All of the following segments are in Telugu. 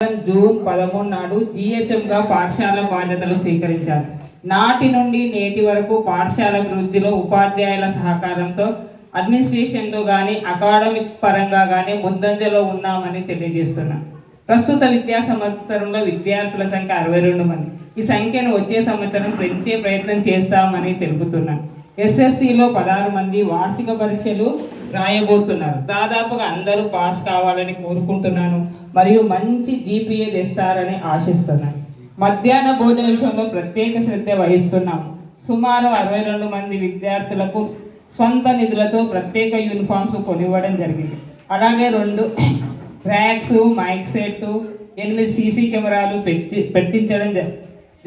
జూన్ 13 నాడు జిహెచ్ఎంగా పాఠశాల బాధ్యతలు స్వీకరించారు. నాటి నుండి నేటి వరకు పాఠశాల అభివృద్ధిలో ఉపాధ్యాయుల సహకారంతో అడ్మినిస్ట్రేషన్లో కానీ అకాడమిక్ పరంగా కానీ ముందంజలో ఉన్నామని తెలియజేస్తున్నాం. ప్రస్తుత విద్యా సంవత్సరంలో విద్యార్థుల సంఖ్య 62 మంది. ఈ సంఖ్యను వచ్చే సంవత్సరం పెంచే ప్రయత్నం చేస్తామని తెలుపుతున్నాం. ఎస్ఎస్సిలో 16 మంది వార్షిక పరీక్షలు రాయబోతున్నారు. దాదాపుగా అందరూ పాస్ కావాలని కోరుకుంటున్నాను మరియు మంచి జీపీఏ తెస్తారని ఆశిస్తున్నాను. మధ్యాహ్న భోజన విషయంలో ప్రత్యేక శ్రద్ధ వహిస్తున్నాము. సుమారు 62 మంది విద్యార్థులకు స్వంత నిధులతో ప్రత్యేక యూనిఫామ్స్ కొనివ్వడం జరిగింది. అలాగే 2 ర్యాక్స్, మైక్ సెట్, 8 సీసీ కెమెరాలు పెట్టించడం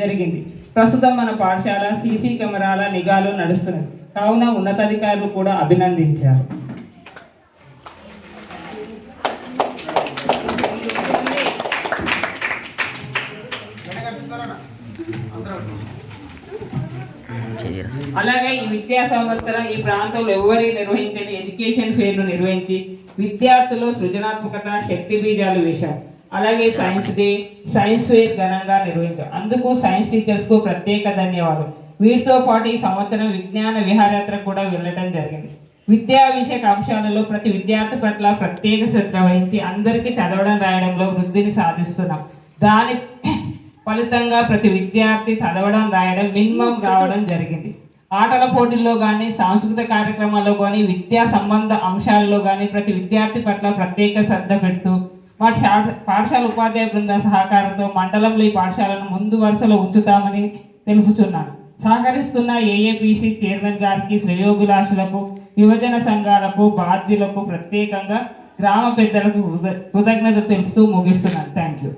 జరిగింది. ప్రస్తుతం మన పాఠశాల సీసీ కెమెరాల నిఘాలో నడుస్తున్నది కావున ఉన్నతాధికారులు కూడా అభినందించారు. అలాగే ఈ విద్యా సంవత్సరం ఈ ప్రాంతంలో ఎవరి నిర్వహించని ఎడ్యుకేషన్ ఫెయిర్ను నిర్వహించి విద్యార్థులు సృజనాత్మకత శక్తి బీజాలు వేశారు. అలాగే సైన్స్ డే, సైన్స్ ఫెయిర్ ఘనంగా నిర్వహించారు. అందుకు సైన్స్ టీచర్స్కు ప్రత్యేక ధన్యవాదాలు. వీటితో పాటు ఈ సంవత్సరం విజ్ఞాన విహారయాత్ర కూడా వెళ్ళడం జరిగింది. విద్యా విషయక అంశాలలో ప్రతి విద్యార్థి పట్ల ప్రత్యేక శ్రద్ధ వహించి అందరికీ చదవడం రాయడంలో వృద్ధిని సాధిస్తున్నాం. దాని ఫలితంగా ప్రతి విద్యార్థి చదవడం రాయడం మినిమం రావడం జరిగింది. ఆటల పోటీల్లో కానీ సాంస్కృతిక కార్యక్రమాల్లో కానీ విద్యా సంబంధ అంశాలలో కానీ ప్రతి విద్యార్థి పట్ల ప్రత్యేక శ్రద్ధ పెడుతూ మా పాఠశాల ఉపాధ్యాయ బృంద సహకారంతో మండలంలో ఈ పాఠశాలను ముందు వరుసలో ఉంచుతామని తెలుపుతున్నాను. సహకరిస్తున్న ఏఏపీసీ చైర్మన్ గారికి, శ్రేయోభిలాషులకు, యువజన సంఘాలకు, బాధ్యులకు, ప్రత్యేకంగా గ్రామ పెద్దలకు కృతజ్ఞతలు తెలుపుతూ ముగిస్తున్నాను. Thank you.